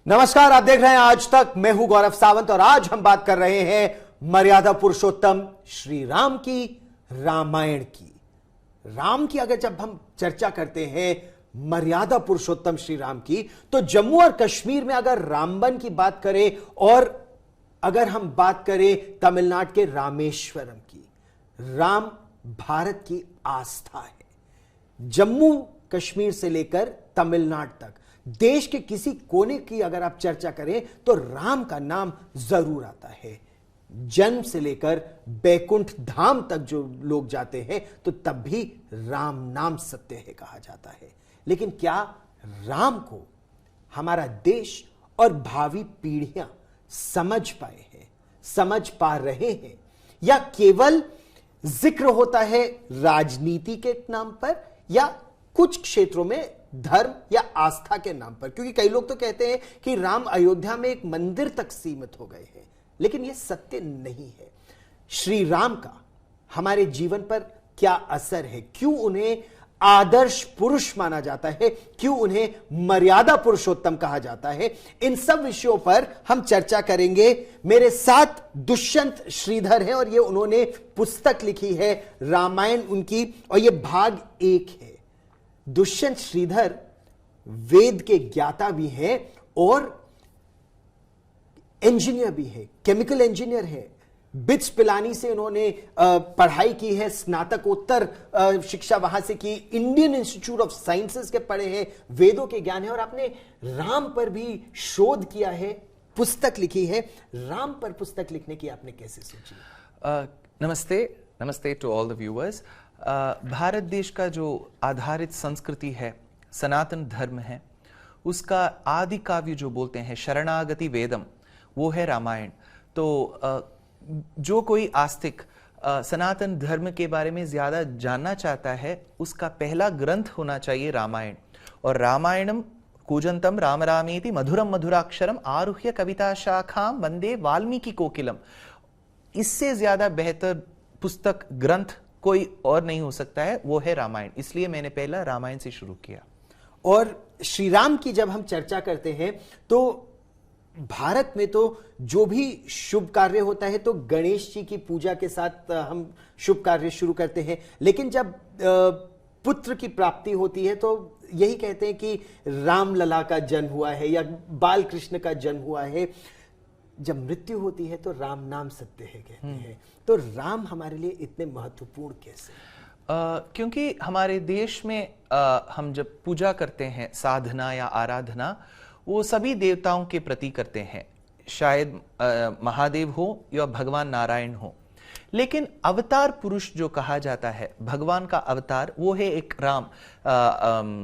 नमस्कार, आप देख रहे हैं आज तक। मैं हूं गौरव सावंत और आज हम बात कर रहे हैं मर्यादा पुरुषोत्तम श्री राम की, रामायण की। राम की अगर जब हम चर्चा करते हैं मर्यादा पुरुषोत्तम श्री राम की, तो जम्मू और कश्मीर में अगर रामबन की बात करें और अगर हम बात करें तमिलनाडु के रामेश्वरम की, राम भारत की आस्था है। जम्मू कश्मीर से लेकर तमिलनाडु तक देश के किसी कोने की अगर आप चर्चा करें तो राम का नाम जरूर आता है। जन्म से लेकर बैकुंठ धाम तक जो लोग जाते हैं तो तब भी राम नाम सत्य है कहा जाता है। लेकिन क्या राम को हमारा देश और भावी पीढ़ियां समझ पाए हैं, समझ पा रहे हैं, या केवल जिक्र होता है राजनीति के नाम पर या कुछ क्षेत्रों में धर्म या आस्था के नाम पर? क्योंकि कई लोग तो कहते हैं कि राम अयोध्या में एक मंदिर तक सीमित हो गए हैं, लेकिन यह सत्य नहीं है। श्री राम का हमारे जीवन पर क्या असर है? क्यों उन्हें आदर्श पुरुष माना जाता है? क्यों उन्हें मर्यादा पुरुषोत्तम कहा जाता है? इन सब विषयों पर हम चर्चा करेंगे। मेरे साथ दुष्यंत श्रीधर हैं और ये उन्होंने पुस्तक लिखी है रामायण उनकी, और ये भाग 1 है। दुष्यंत श्रीधर वेद के ज्ञाता भी हैं और इंजीनियर भी है, केमिकल इंजीनियर है। बिट्स पिलानी से उन्होंने पढ़ाई की है, स्नातकोत्तर शिक्षा वहां से की, इंडियन इंस्टीट्यूट ऑफ साइंसेस के पढ़े हैं, वेदों के ज्ञान है, और आपने राम पर भी शोध किया है, पुस्तक लिखी है। राम पर पुस्तक लिखने की आपने कैसे सोची? नमस्ते to all the viewers. Bharat देश का जो आधारित संस्कृति है, सनातन धर्म है, उसका आदि काव्य जो बोलते हैं शरणागति वेदम, वो है रामायण। तो जो कोई आस्तिक सनातन धर्म के बारे में ज्यादा जानना चाहता है, उसका पहला ग्रंथ होना चाहिए रामायण। और रामायणम कूजंतम राम रामेति मधुरम मधुराक्षरम आरुह्य कविता शाखाम वंदे वाल्मीकि कोकिलम। इससे ज्यादा बेहतर पुस्तक ग्रंथ कोई और नहीं हो सकता है, वो है रामायण। इसलिए मैंने पहला रामायण से शुरू किया। और श्री राम की जब हम चर्चा करते हैं तो भारत में तो जो भी शुभ कार्य होता है तो गणेश जी की पूजा के साथ हम शुभ कार्य शुरू करते हैं। लेकिन जब पुत्र की प्राप्ति होती है तो यही कहते हैं कि रामलला का जन्म हुआ है या बाल कृष्ण का जन्म हुआ है। जब मृत्यु होती है तो राम नाम सत्य है कहते हैं। तो राम हमारे लिए इतने महत्वपूर्ण कैसे? क्योंकि हमारे देश में हम जब पूजा करते हैं, साधना या आराधना, वो सभी देवताओं के प्रति करते हैं, शायद महादेव हो या भगवान नारायण हो। लेकिन अवतार पुरुष जो कहा जाता है, भगवान का अवतार, वो है एक राम।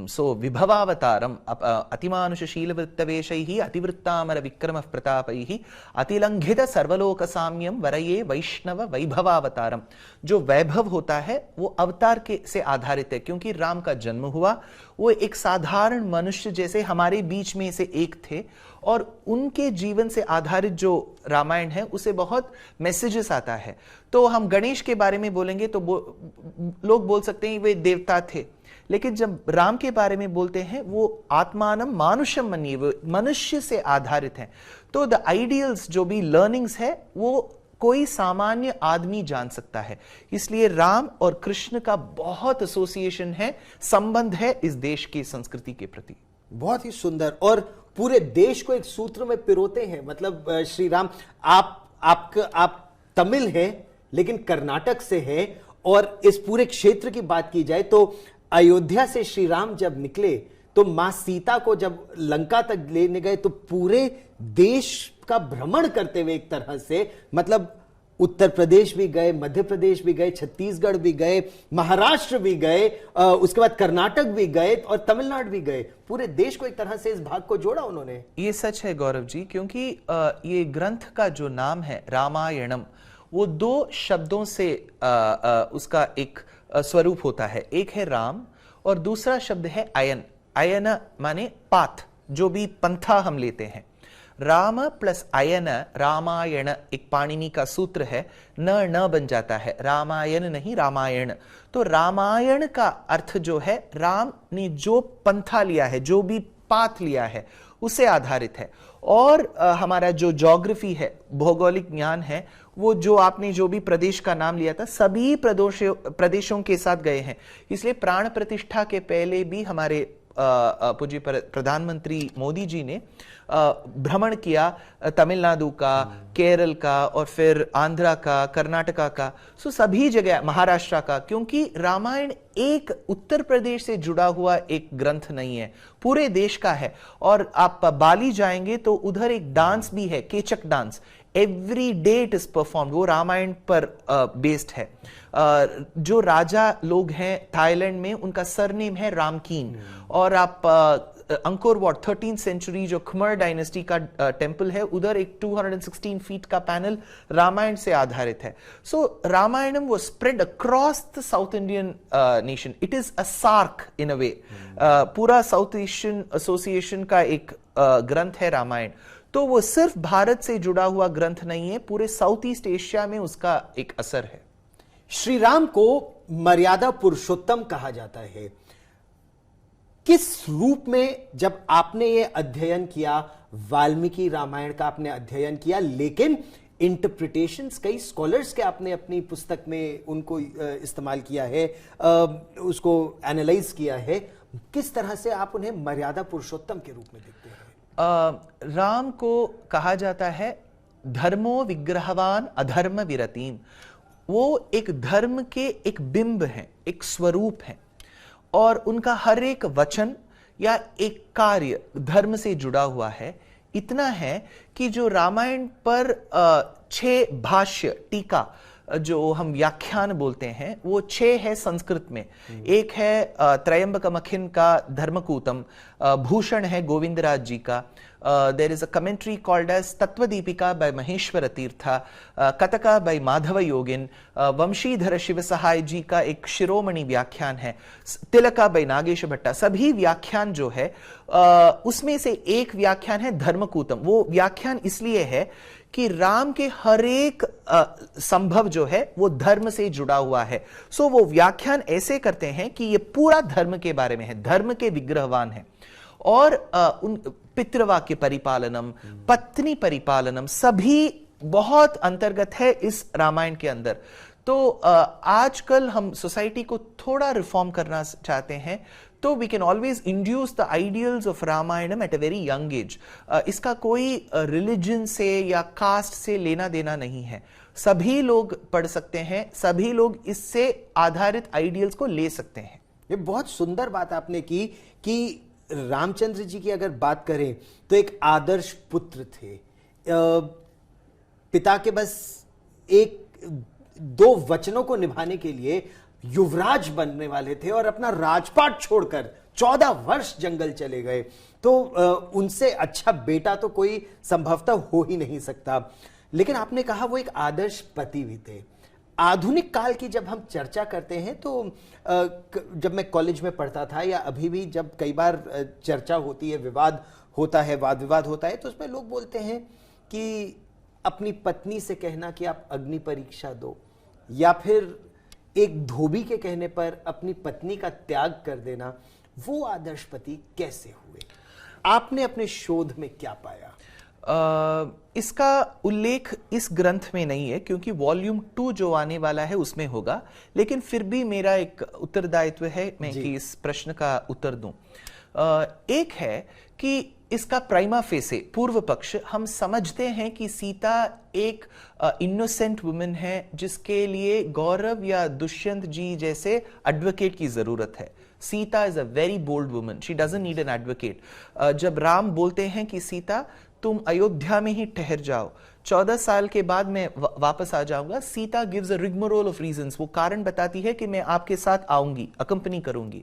सो विभवावतारम अतिमानुषशील वृत्तवेशैः अतिवृत्तामर विक्रम प्रतापैः अतिलंघित सर्वलोक साम्यम वरये वैष्णव वैभवावतारम। जो वैभव होता है वो अवतार के से आधारित है, क्योंकि राम का जन्म हुआ, वो एक साधारण मनुष्य जैसे हमारे बीच में से एक थे, और उनके जीवन से आधारित जो रामायण है उसे बहुत मैसेजेस आता है। तो हम गणेश के बारे में बोलेंगे तो लोग बोल सकते हैं वे देवता थे, लेकिन जब राम के बारे में बोलते हैं वो आत्मानम मानुषम मन्ये, वो मनुष्य से आधारित है। तो द आइडियल्स जो भी लर्निंग्स है वो कोई सामान्य आदमी जान सकता है। इसलिए राम और कृष्ण का बहुत एसोसिएशन है, संबंध है इस देश की संस्कृति के प्रति। बहुत ही सुंदर। और पूरे देश को एक सूत्र में पिरोते हैं। मतलब श्री राम, आप तमिल हैं लेकिन कर्नाटक से हैं, और इस पूरे क्षेत्र की बात की जाए तो अयोध्या से श्री राम जब निकले तो मां सीता को जब लंका तक लेने गए तो पूरे देश का भ्रमण करते हुए एक तरह से, मतलब उत्तर प्रदेश भी गए, मध्य प्रदेश भी गए, छत्तीसगढ़ भी गए, महाराष्ट्र भी गए, उसके बाद कर्नाटक भी गए और तमिलनाडु भी गए। पूरे देश को एक तरह से इस भाग को जोड़ा उन्होंने। ये सच है गौरव जी, क्योंकि ये ग्रंथ का जो नाम है रामायणम, वो 2 शब्दों से उसका एक स्वरूप होता है। एक है राम और दूसरा शब्द है अयन। अयन माने पाथ, जो भी पंथा हम लेते हैं। राम प्लस अयन रामायण एक पाणिनि का सूत्र है, न बन जाता है, रामायण नहीं रामायण। तो रामायण का अर्थ जो है, राम ने जो पंथा लिया है, जो भी पाथ लिया है, उसे आधारित है। और हमारा जो ज्योग्राफी है, भौगोलिक ज्ञान है, वो जो आपने जो भी प्रदेश का नाम लिया था, सभी प्रदेशों के साथ गए हैं। इसलिए प्राण प्रतिष्ठा के पहले भी हमारे पूज्य प्रधानमंत्री मोदी जी ने भ्रमण किया तमिलनाडु का, केरल का, और फिर आंध्रा का, कर्नाटका का, सो सभी जगह, महाराष्ट्र का, क्योंकि रामायण एक उत्तर प्रदेश से जुड़ा हुआ एक ग्रंथ नहीं है, पूरे देश का है। और आप बाली जाएंगे तो उधर एक डांस भी है, केचक dance, every day it is perform, वो रामायण पर बेस्ड है। जो राजा लोग हैं थाईलैंड में, उनका सरनेम है रामकीन। और आप अंकोर वाट 13th सेंचुरी जो खमर डायनेस्टी का टेंपल है, उधर एक 216 फीट का पैनल रामायण से आधारित है। सो रामायणम वो spread across the South Indian nation, it is a SAARC in a way, पूरा साउथ एशियन एसोसिएशन का एक ग्रंथ है रामायण। तो वो सिर्फ भारत से जुड़ा हुआ ग्रंथ नहीं है, पूरे साउथ ईस्ट एशिया में उसका एक असर है। श्री राम को मर्यादा पुरुषोत्तम कहा जाता है। किस रूप में, जब आपने ये अध्ययन किया, वाल्मीकि रामायण का आपने अध्ययन किया, लेकिन इंटरप्रिटेशंस कई स्कॉलर्स के आपने अपनी पुस्तक में उनको इस्तेमाल किया है, उसको एनालाइज किया है, किस तरह से आप उन्हें मर्यादा पुरुषोत्तम के रूप में देखते हैं? राम को कहा जाता है धर्मो विग्रहवान अधर्म विरतीम। वो एक धर्म के एक बिंब हैं, एक स्वरूप हैं, और उनका हर एक वचन या एक कार्य धर्म से जुड़ा हुआ है। इतना है कि जो रामायण पर 6 भाष्य, टीका, जो हम व्याख्यान बोलते हैं, वो 6 है संस्कृत में। एक है त्रयंबक मखिन का धर्मकूतम, भूषण है गोविंदराज जी का, there is a commentary called as Tattvadipika by Maheshwara Tirtha, Kataka by Madhava Yogin, Vanshidhar Shiv सहाय जी का एक शिरोमणि व्याख्यान है, तिलका by नागेश भट्टा। सभी व्याख्यान जो है उसमें से एक व्याख्यान है धर्मकूतम। वो व्याख्यान इसलिए है कि राम के हर एक संभव जो है वो धर्म से जुड़ा हुआ है। सो वो व्याख्यान ऐसे करते हैं कि ये पूरा धर्म के बारे में है, धर्म के विग्रहवान है। और उन पितृवाक्य परिपालनम, पत्नी परिपालनम, सभी बहुत अंतर्गत है इस रामायण के अंदर। तो आजकल हम सोसाइटी को थोड़ा रिफॉर्म करना चाहते हैं, तो we can always induce the ideals of Ramayanam at a very young age. इसका कोई रिलीजन से या कास्ट से लेना देना नहीं है, सभी लोग पढ़ सकते हैं, सभी लोग इससे आधारित आइडियल्स को ले सकते हैं। ये बहुत सुंदर बात आपने की कि रामचंद्र जी की अगर बात करें तो एक आदर्श पुत्र थे, पिता के बस 1-2 वचनों को निभाने के लिए युवराज बनने वाले थे और अपना राजपाट छोड़कर 14 वर्ष जंगल चले गए। तो उनसे अच्छा बेटा तो कोई संभवतः हो ही नहीं सकता। लेकिन आपने कहा वो एक आदर्श पति भी थे। आधुनिक काल की जब हम चर्चा करते हैं तो जब मैं कॉलेज में पढ़ता था या अभी भी जब कई बार चर्चा होती है, विवाद होता है, वाद विवाद होता है, तो उसमें लोग बोलते हैं कि अपनी पत्नी से कहना कि आप अग्नि परीक्षा दो, या फिर एक धोबी के कहने पर अपनी पत्नी का त्याग कर देना, वो आदर्श पति कैसे हुए? आपने अपने शोध में क्या पाया? इसका उल्लेख इस ग्रंथ में नहीं है, क्योंकि वॉल्यूम 2 जो आने वाला है उसमें होगा, लेकिन फिर भी मेरा एक उत्तरदायित्व है मैं कि इस प्रश्न का उत्तर दूं। एक है कि इसका प्राइमा फेसे पूर्व पक्ष, हम समझते हैं कि सीता एक इनोसेंट वुमन है जिसके लिए गौरव या दुष्यंत जी जैसे एडवोकेट की जरूरत है। Sita is a very bold woman, she doesn't need an advocate. जब राम बोलते हैं कि सीता तुम अयोध्या में ही ठहर जाओ, 14 साल के बाद मैं वापस आ जाऊंगा, Sita gives a rigmarole of reasons, वो कारण बताती है कि मैं आपके साथ आऊंगी, अकंपनी करूंगी।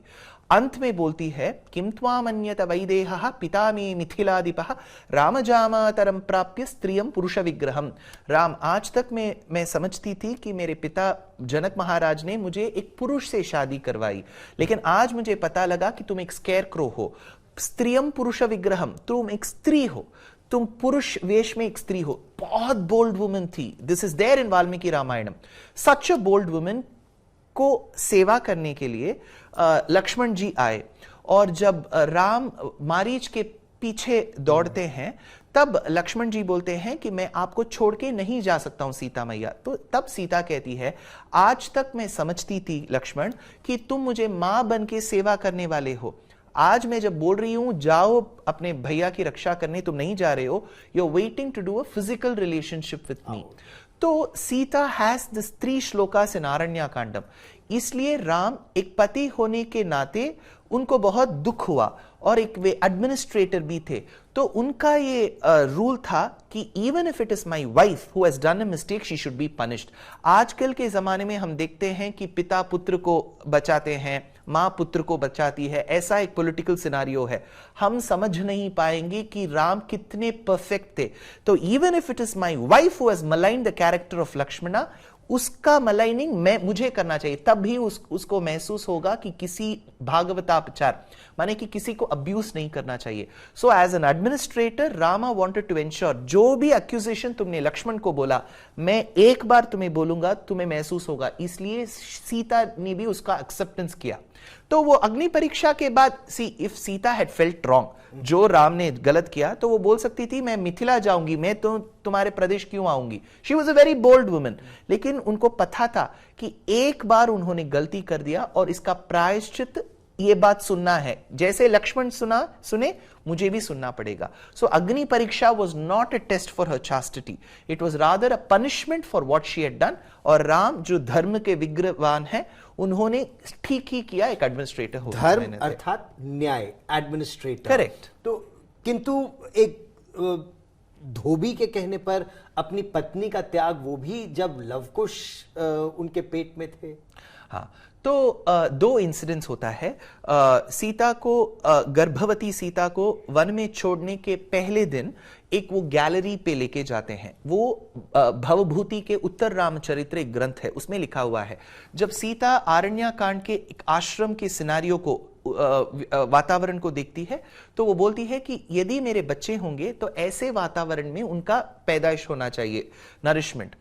अंत में बोलती है किम त्वामन्यत वैदेहः पिता मे मिथिलाधिपः रामजामातरम प्राप्य स्त्रियम पुरुष विग्रहम। राम, आज तक मैं समझती थी कि मेरे पिता जनक महाराज ने मुझे एक पुरुष से शादी करवाई, लेकिन आज मुझे पता लगा कि तुम एक स्केयरक्रो हो। स्त्रियम पुरुष विग्रहम, तुम एक स्त्री हो, तुम पुरुष वेश में एक स्त्री हो। बहुत बोल्ड वुमन थी। This is there in Valmiki Ramayanam. Such a bold woman को सेवा करने के लिए लक्ष्मण जी आए, और जब राम मारीच के पीछे दौड़ते हैं, तब लक्ष्मण जी बोलते हैं कि मैं आपको छोड़ के नहीं जा सकता हूं सीता मैया। तो तब सीता कहती है, आज तक मैं समझती थी लक्ष्मण कि तुम मुझे मां बन के सेवा करने वाले हो, आज मैं जब बोल रही हूं जाओ अपने भैया की रक्षा करने, तुम नहीं जा रहे हो, you are waiting to do a physical relationship with me. तो Sita has this 3 shlokas in Aranya Kandam. इसलिए राम एक पति होने के नाते उनको बहुत दुख हुआ, और एक वे एडमिनिस्ट्रेटर भी थे, तो उनका ये रूल था कि even if it is my wife who has done a mistake she should be punished. आजकल के जमाने में हम देखते हैं कि पिता पुत्र को बचाते हैं, मां पुत्र को बचाती है, ऐसा एक पॉलिटिकल सिनारियो है। हम समझ नहीं पाएंगे कि राम कितने परफेक्ट थे। तो even if it is my wife who has maligned the character of Lakshmana, उसका मलाइनिंग मुझे करना चाहिए, तब भी उसको महसूस होगा कि किसी भागवतापचार माने कि किसी को अब्यूज नहीं करना चाहिए। So as an administrator Rama wanted to ensure, जो भी एक्यूजेशन तुमने लक्ष्मण को बोला, मैं एक बार तुम्हें बोलूंगा, तुम्हें महसूस होगा। इसलिए सीता ने भी उसका एक्सेप्टेंस किया। तो वो अग्नि परीक्षा के बाद, see if Sita had felt wrong, जो राम ने गलत किया, तो वो बोल सकती थी मैं मिथिला जाऊंगी, मैं तो तुम्हारे प्रदेश क्यों आऊंगी। She was a very bold woman. लेकिन उनको पता था कि एक बार उन्होंने गलती कर दिया और इसका प्रायश्चित ये बात सुनना है, जैसे लक्ष्मण सुने मुझे भी सुनना पड़ेगा। So agni pariksha was not a test for her chastity, it was rather a punishment for what she had done. और राम जो धर्म के विग्रहवान है, उन्होंने ठीक ही किया एक एडमिनिस्ट्रेटर हो। धर्म अर्थात न्याय, एडमिनिस्ट्रेटर, करेक्ट। तो किंतु एक धोबी के कहने पर अपनी पत्नी का त्याग, वो भी जब लवकुश उनके पेट में थे। हाँ, तो 2 इंसिडेंट्स होता है। सीता को, गर्भवती सीता को वन में छोड़ने के पहले दिन एक वो गैलरी पे लेके जाते हैं। वो भवभूति के उत्तर रामचरित्र एक ग्रंथ है, उसमें लिखा हुआ है, जब सीता आरण्य कांड के एक आश्रम के सिनारियो को, वातावरण को देखती है, तो वो बोलती है कि यदि मेरे बच्चे होंगे तो ऐसे वातावरण में उनका पैदाइश होना चाहिए, नरिशमेंट।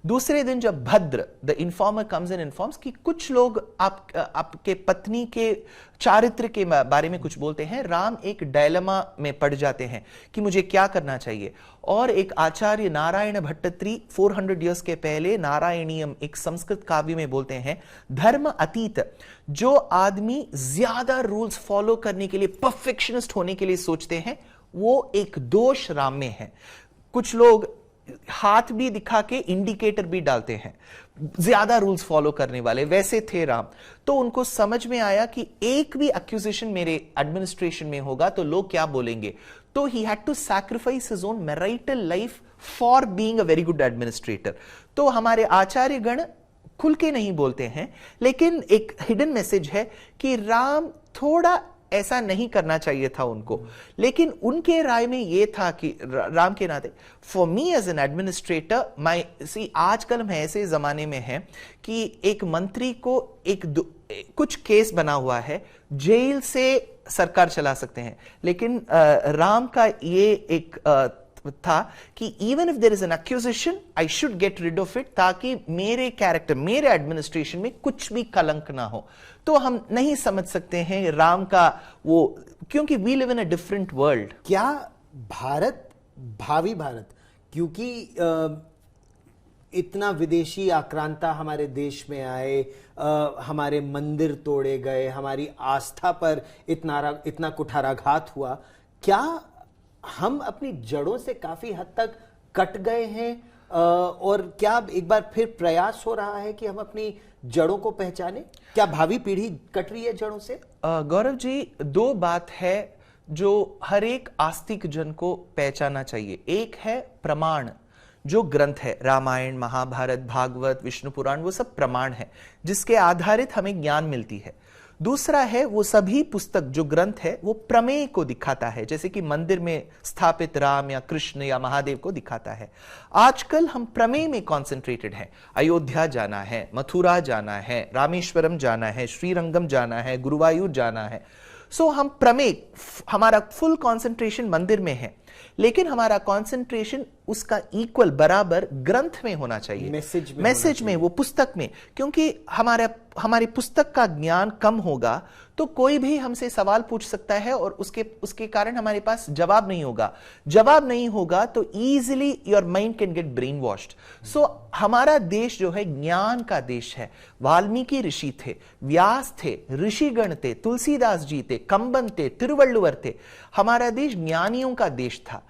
दूसरे दिन जब भद्र the informer comes and informs कि कुछ लोग आपके पत्नी के चारित्र के बारे में कुछ बोलते हैं, राम एक डायलेमा में पड़ जाते हैं कि मुझे क्या करना चाहिए। और एक आचार्य नारायण भट्टत्री 400 इयर्स के पहले नारायणीयम एक संस्कृत काव्य में बोलते हैं, धर्म अतीत जो आदमी ज्यादा रूल्स फॉलो करने के लिए, परफेक्शनिस्ट होने के लिए सोचते हैं, वो एक दोष राम में है। कुछ लोग हाथ भी दिखा के इंडिकेटर भी डालते हैं, ज्यादा रूल्स फॉलो करने वाले, वैसे थे राम। तो उनको समझ में आया कि एक भी एक्यूजेशन मेरे एडमिनिस्ट्रेशन में होगा तो लोग क्या बोलेंगे। तो he had to sacrifice his own marital life for being a very good administrator. तो हमारे आचार्य गण खुल के नहीं बोलते हैं, लेकिन एक हिडन मैसेज है कि राम थोड़ा ऐसा नहीं करना चाहिए था उनको। लेकिन उनके राय में यह था कि राम के नाते, for me as an administrator, my see आजकल हम ऐसे जमाने में हैं कि एक मंत्री को कुछ केस बना हुआ है, जेल से सरकार चला सकते हैं। लेकिन राम का ये एक था कि even if there is an accusation I should get rid of it, ताकि मेरे कैरेक्टर, मेरे एडमिनिस्ट्रेशन में कुछ भी कलंक ना हो। तो हम नहीं समझ सकते हैं राम का वो, क्योंकि we live in a different world. क्या भारत, भावी भारत, क्योंकि इतना विदेशी आक्रांता हमारे देश में आए, हमारे मंदिर तोड़े गए, हमारी आस्था पर इतना कुठाराघात हुआ, क्या हम अपनी जड़ों से काफी हद तक कट गए हैं? और क्या एक बार फिर प्रयास हो रहा है कि हम अपनी जड़ों को पहचाने? क्या भावी पीढ़ी कट रही है जड़ों से? गौरव जी, 2 बात है जो हर एक आस्तिक जन को पहचाना चाहिए। एक है प्रमाण, जो ग्रंथ है, रामायण, महाभारत, भागवत, विष्णु पुराण, वो सब प्रमाण है जिसके आधारित हमें ज्ञान मिलती है। दूसरा है वो सभी पुस्तक जो ग्रंथ है वो प्रमेय को दिखाता है, जैसे कि मंदिर में स्थापित राम या कृष्ण या महादेव को दिखाता है। आजकल हम प्रमेय में कॉन्सेंट्रेटेड हैं। अयोध्या जाना है, मथुरा जाना है, रामेश्वरम जाना है, श्रीरंगम जाना है, गुरुवायूर जाना है। सो हम प्रमेय, हमारा फुल कॉन्सेंट्रेशन मंदिर में है। लेकिन हमारा कंसंट्रेशन उसका इक्वल बराबर ग्रंथ में होना चाहिए, मैसेज में, वो पुस्तक में। क्योंकि हमारी पुस्तक का ज्ञान कम होगा तो कोई भी हमसे सवाल पूछ सकता है और उसके कारण हमारे पास जवाब नहीं होगा तो easily your mind can get brain washed. So हमारा देश जो है ज्ञान का देश है। वाल्मीकि ऋषि थे, व्यास थे, ऋषिगण थे, तुलसीदास जी थे, कंबन थे, तिरुवल्लुवर थे। हमारा देश ज्ञानियों का देश था।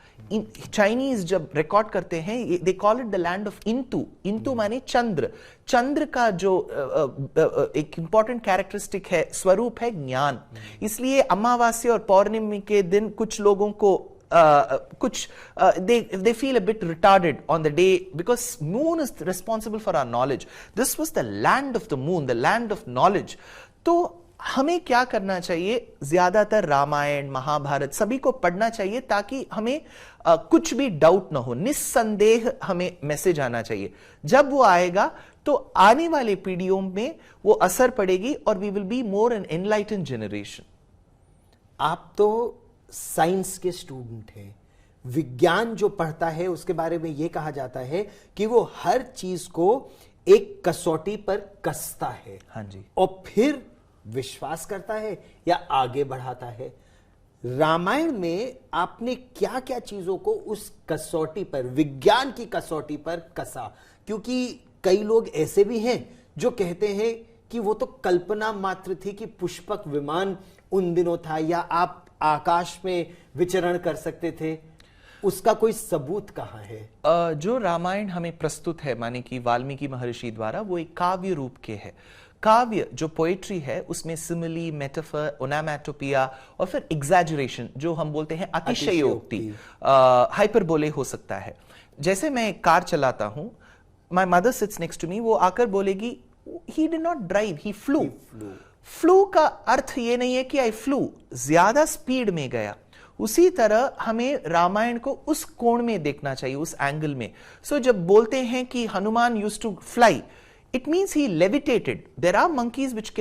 चाइनीज जब रिकॉर्ड करते हैं they call it the land of Indu माने चंद्र का जो एक इंपॉर्टेंट कैरेक्टरिस्टिक है, स्वरूप है ज्ञान। इसलिए अमावास्या और पौर्णिमा के दिन कुछ लोगों को they feel a bit retarded on the day because moon is responsible for our knowledge. This was the land of the moon, the land of knowledge. तो हमें क्या करना चाहिए, ज्यादातर रामायण महाभारत सभी को पढ़ना चाहिए ताकि हमें कुछ भी डाउट ना हो। निस्संदेह हमें मैसेज आना चाहिए। जब वो आएगा तो आने वाले पीढ़ियों में वो असर पड़ेगी और we will be more an enlightened generation. आप तो साइंस के स्टूडेंट हैं। विज्ञान जो पढ़ता है उसके बारे में यह कहा जाता है कि वो हर चीज को एक कसौटी पर कसता है। हाँ जी। और फिर विश्वास करता है या आगे बढ़ाता है। रामायण में आपने क्या क्या चीजों को उस कसौटी पर, विज्ञान की कसौटी पर कसा? क्योंकि कई लोग ऐसे भी हैं जो कहते हैं कि वो तो कल्पना मात्र थी कि पुष्पक विमान उन दिनों था या आप आकाश में विचरण कर सकते थे, उसका कोई सबूत कहां है? जो रामायण हमें प्रस्तुत है माने कि वाल्मीकि महर्षि द्वारा, वो एक काव्य रूप के है। काव्य जो पोएट्री है उसमें सिमिली, मेटाफर, ओनामेटोपिया और फिर एग्जैजरेशन जो हम बोलते हैं अतिशयोक्ति, हाइपरबोले हो सकता है। जैसे मैं कार चलाता हूं, my mother sits next to me, वो आकर बोलेगी he did not drive, he flew. Flew का अर्थ ये नहीं है कि आई फ्लू, ज्यादा स्पीड में गया। उसी तरह हमें रामायण को उस कोण में देखना चाहिए, उस एंगल में। सो जब बोलते हैं कि Hanuman used to fly, it means he levitated. There are monkeys which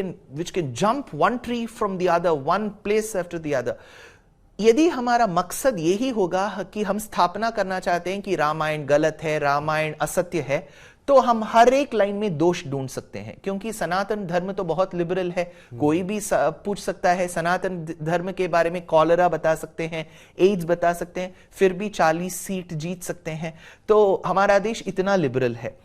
can jump one tree from the other, one place after the other. यदि हमारा मकसद यही होगा कि हम स्थापना करना चाहते हैं कि रामायण गलत है, रामायण असत्य है, तो हम हर एक लाइन में दोष ढूंढ सकते हैं। क्योंकि सनातन धर्म तो बहुत लिबरल है, कोई भी पूछ सकता है। सनातन धर्म के बारे में कॉलरा बता सकते हैं, एड्स बता सकते हैं, फिर भी 40 सीट जीत सकते हैं। तो हमारा देश इतना लिबरल है।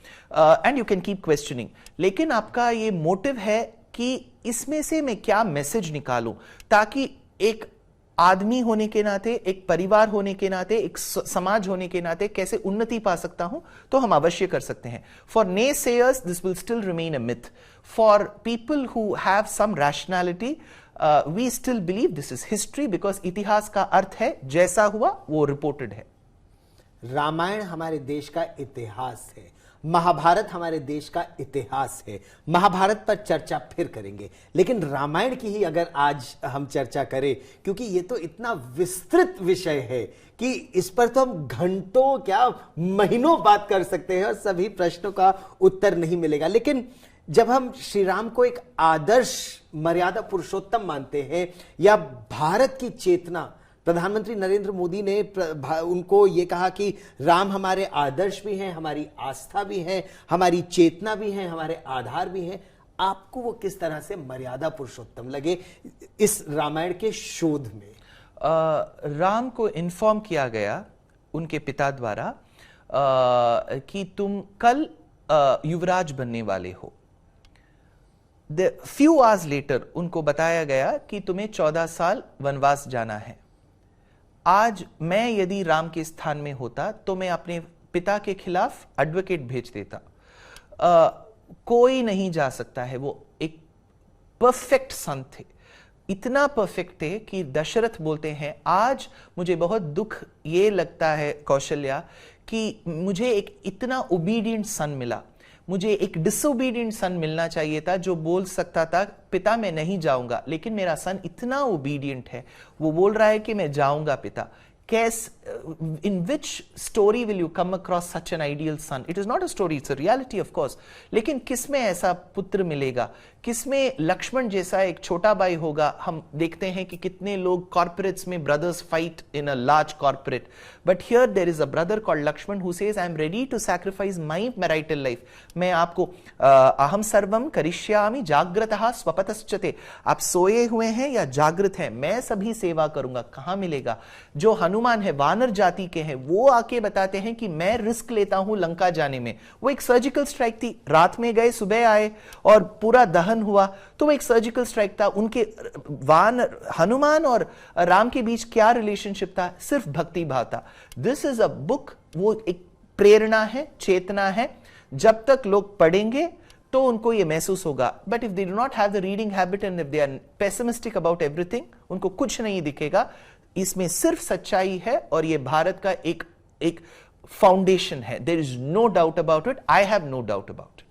And you can keep questioning. लेकिन आपका ये मोटिव है कि इसमें से मैं क्या मैसेज निकालूं, ताकि एक आदमी होने के नाते, एक परिवार होने के नाते, एक समाज होने के नाते कैसे उन्नति पा सकता हूं, तो हम अवश्य कर सकते हैं। For naysayers this will still remain a myth. For people who have some rationality we still believe this is history, because इतिहास का अर्थ है जैसा हुआ वो रिपोर्टेड है। रामायण हमारे देश का इतिहास है, महाभारत हमारे देश का इतिहास है। महाभारत पर चर्चा फिर करेंगे, लेकिन रामायण की ही अगर आज हम चर्चा करें, क्योंकि ये तो इतना विस्तृत विषय है कि इस पर तो हम घंटों क्या महीनों बात कर सकते हैं और सभी प्रश्नों का उत्तर नहीं मिलेगा। लेकिन जब हम श्री राम को एक आदर्श मर्यादा पुरुषोत्तम मानते हैं या भारत की चेतना, प्रधानमंत्री नरेंद्र मोदी ने उनको ये कहा कि राम हमारे आदर्श भी हैं, हमारी आस्था भी है, हमारी चेतना भी है, हमारे आधार भी हैं। आपको वो किस तरह से मर्यादा पुरुषोत्तम लगे इस रामायण के शोध में? राम को इन्फॉर्म किया गया उनके पिता द्वारा कि तुम कल युवराज बनने वाले हो। फ्यू आवर्स लेटर उनको बताया गया कि तुम्हें 14 साल वनवास जाना है। आज मैं यदि राम के स्थान में होता तो मैं अपने पिता के खिलाफ एडवोकेट भेज देता। कोई नहीं जा सकता है। वो एक परफेक्ट सन थे, इतना परफेक्ट थे कि दशरथ बोलते हैं, आज मुझे बहुत दुख ये लगता है कौशल्या कि मुझे एक इतना ओबीडियंट सन मिला। मुझे एक डिसोबीडियंट सन मिलना चाहिए था जो बोल सकता था पिता मैं नहीं जाऊंगा, लेकिन मेरा सन इतना ओबीडियंट है, वो बोल रहा है कि मैं जाऊंगा पिता। in which story will you come across such an ideal son? It is not a story, it's a reality of course. लेकिन किसमें ऐसा पुत्र मिलेगा, किसमें लक्ष्मण जैसा एक छोटा भाई होगा? हम देखते हैं कि कितने लोग कॉर्पोरेट्स में brothers fight in a large corporate, but here there is a brother called Lakshman who says I am ready to sacrifice my marital life. मैं आपको अहम सर्वम करिष्यामि जाग्रतः स्वपतश्चते, आप सोए हुए हैं या जागृत हैं, मैं सभी सेवा करूंगा. कहां मिलेगा? जो हनुमान है, वानर जाति के हैं, वो आके बताते हैं कि मैं रिस्क लेता हूं लंका जाने में. वो एक सर्जिकल स्ट्राइक थी, रात में गए सुबह आए और पूरा दहन हुआ, तो वो एक सर्जिकल स्ट्राइक था. उनके हनुमान और राम के बीच क्या रिलेशनशिप था? सिर्फ भक्ति भाव था. दिस इज अ बुक, वो एक प्रेरणा है, चेतना है. जब तक लोग पढ़ेंगे तो उनको ये महसूस होगा. But if they do not have the reading habit and if they are pessimistic about everything, उनको कुछ नहीं दिखेगा. इसमें सिर्फ सच्चाई है और ये भारत का एक फाउंडेशन है. There is no doubt about it. I have no doubt about it.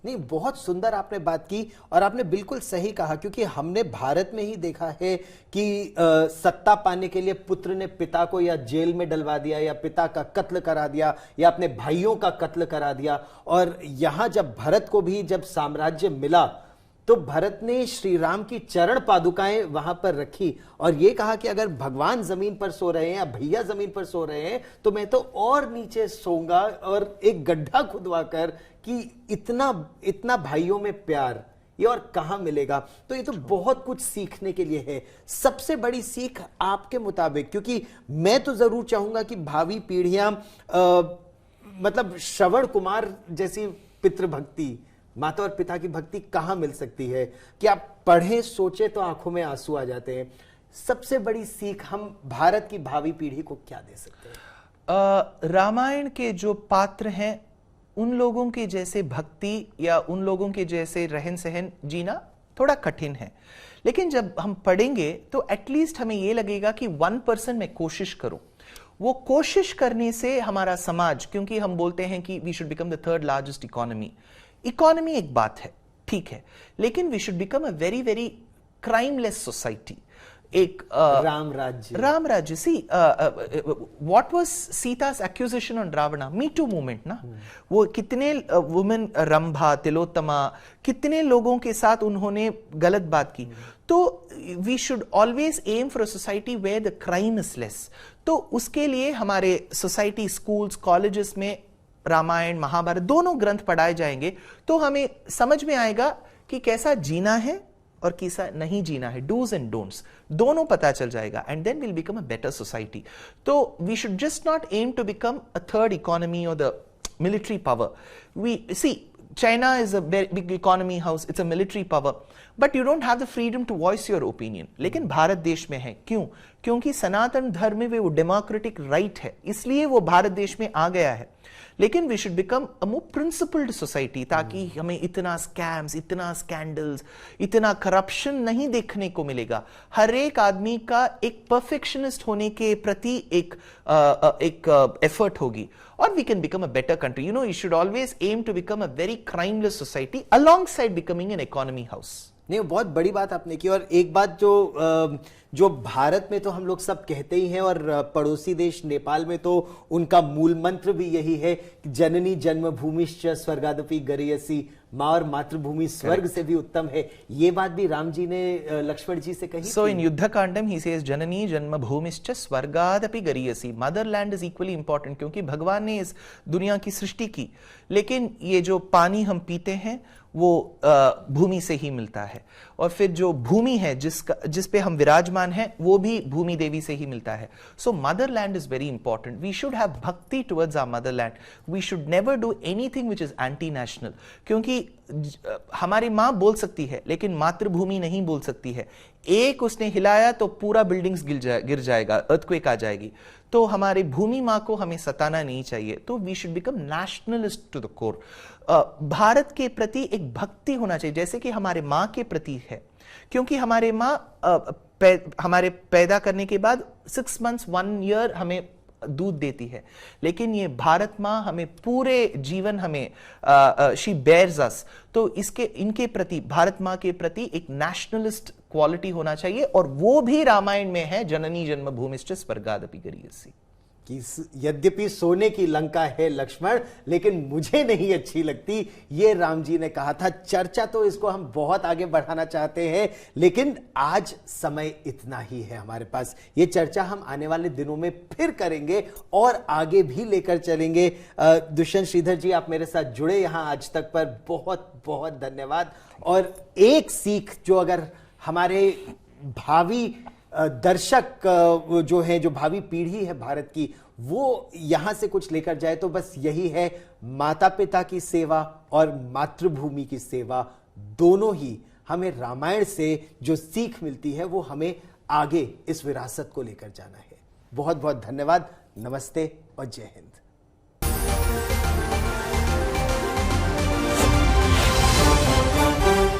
नहीं, बहुत सुंदर आपने बात की और आपने बिल्कुल सही कहा, क्योंकि हमने भारत में ही देखा है कि सत्ता पाने के लिए पुत्र ने पिता को या जेल में डलवा दिया या पिता का कत्ल करा दिया या अपने भाइयों का कत्ल करा दिया. और यहां जब भरत को भी जब साम्राज्य मिला तो भरत ने श्री राम की चरण पादुकाएं वहां पर रखी और यह कहा कि अगर भगवान जमीन पर सो रहे हैं या भैया जमीन पर सो रहे हैं तो मैं तो और नीचे सोऊंगा, और एक गड्ढा खुदवा कर कि इतना भाइयों में प्यार ये और कहां मिलेगा. तो ये तो बहुत कुछ सीखने के लिए है. सबसे बड़ी सीख आपके मुताबिक, क्योंकि मैं तो जरूर चाहूंगा कि भावी पीढ़ियां मतलब श्रवण कुमार जैसी पितृभक्ति, माता और पिता की भक्ति कहां मिल सकती है कि आप पढ़ें, सोचें तो आंखों में आंसू आ जाते हैं. सबसे बड़ी सीख हम भारत की भावी पीढ़ी को क्या दे सकते हैं? रामायण के जो पात्र हैं उन लोगों के जैसे भक्ति या उन लोगों के जैसे रहन सहन जीना थोड़ा कठिन है. लेकिन जब हम पढ़ेंगे तो एटलीस्ट हमें यह लगेगा कि 1% मैं कोशिश करूं. वो कोशिश करने से हमारा समाज, क्योंकि हम बोलते हैं कि we should become the 3rd largest economy. Economy एक बात है, ठीक है, लेकिन we should become a very very crimeless society. एक Ram Rajya. See what was Sita's accusation on Ravana? Me too movement ना. वो कितने वुमेन, रंभा, तिलोत्तमा, कितने लोगों के साथ उन्होंने गलत बात की. तो we should always aim for a society where the crime is less. तो उसके लिए हमारे सोसाइटी, स्कूल्स, कॉलेजेस में रामायण, महाभारत दोनों ग्रंथ पढ़ाए जाएंगे तो हमें समझ में आएगा कि कैसा जीना है और कैसा नहीं जीना है. डूज एंड डोंट्स दोनों पता चल जाएगा and then will become a better society. तो we should just not aim to become a 3rd economy और the military power. We see China is a very big economy house, it's a military power, but you don't have the freedom to voice your opinion. लेकिन भारत देश में है. क्यों? क्योंकि सनातन धर्म में वो डेमोक्रेटिक राइट है, इसलिए वो भारत देश में आ गया है. लेकिन we should become a more principled society, ताकि हमें इतना स्कैम्स, इतना स्कैंडल्स, इतना करप्शन नहीं देखने को मिलेगा. हर एक आदमी का एक परफेक्शनिस्ट होने के प्रति एक एफर्ट होगी और we can become a better country. You know, you should always aim to become a very crimeless society alongside becoming an economy house. नहीं, बहुत बड़ी बात आपने की. और एक बात जो भारत में तो हम लोग सब कहते ही हैं और पड़ोसी देश नेपाल में तो उनका मूल मंत्र भी यही है कि जननी जन्मभूमिश्च स्वर्गादपि गरीयसी, माँ और मातृभूमि स्वर्ग से भी उत्तम है. ये बात भी राम जी ने लक्ष्मण जी से कही. So in Yuddhakandam he says जननी जन्मभूमिश्च स्वर्गादपि गरीयसी. मदरलैंड इज इक्वली इंपॉर्टेंट, क्योंकि भगवान ने इस दुनिया की सृष्टि की, लेकिन ये जो पानी हम पीते हैं वो भूमि से ही मिलता है, और फिर जो भूमि है जिस पे हम विराजमान हैं वो भी भूमि देवी से ही मिलता है. So motherland is very important. We should have bhakti towards our motherland. We should never do anything which is anti national, क्योंकि हमारी माँ बोल सकती है लेकिन मातृभूमि नहीं बोल सकती है. एक उसने हिलाया तो पूरा बिल्डिंग्स गिर जाएगा, अर्थक्वेक आ जाएगी. तो हमारी भूमि माँ को हमें सताना नहीं चाहिए. तो we should become nationalist to the core. Bharat के प्रति एक भक्ति होना चाहिए, जैसे कि हमारे माँ के प्रति है, क्योंकि हमारे माँ हमारे पैदा करने के बाद 6 months 1 year हमें दूध देती है, लेकिन ये भारत माँ हमें पूरे जीवन हमें शी बेयर्स अस. तो इनके प्रति, भारत माँ के प्रति एक नेशनलिस्ट क्वालिटी होना चाहिए, और वो भी रामायण में है. जननी जन्मभूमिश्च स्वर्गादपि गरीयसी. कि यद्यपि सोने की लंका है लक्ष्मण, लेकिन मुझे नहीं अच्छी लगती। ये राम जी ने कहा था। चर्चा तो इसको हम बहुत आगे बढ़ाना चाहते हैं, लेकिन आज समय इतना ही है हमारे पास। ये चर्चा हम आने वाले दिनों में फिर करेंगे और आगे भी लेकर चलेंगे। दुष्यंत श्रीधर जी, आप मेरे साथ जुड़े यहां आज तक पर, बहुत बहुत धन्यवाद। और एक सीख जो अगर हमारे भावी दर्शक जो है, जो भावी पीढ़ी है भारत की, वो यहां से कुछ लेकर जाए तो बस यही है, माता पिता की सेवा और मातृभूमि की सेवा, दोनों ही हमें रामायण से जो सीख मिलती है वो हमें आगे इस विरासत को लेकर जाना है। बहुत बहुत धन्यवाद। नमस्ते और जय हिंद।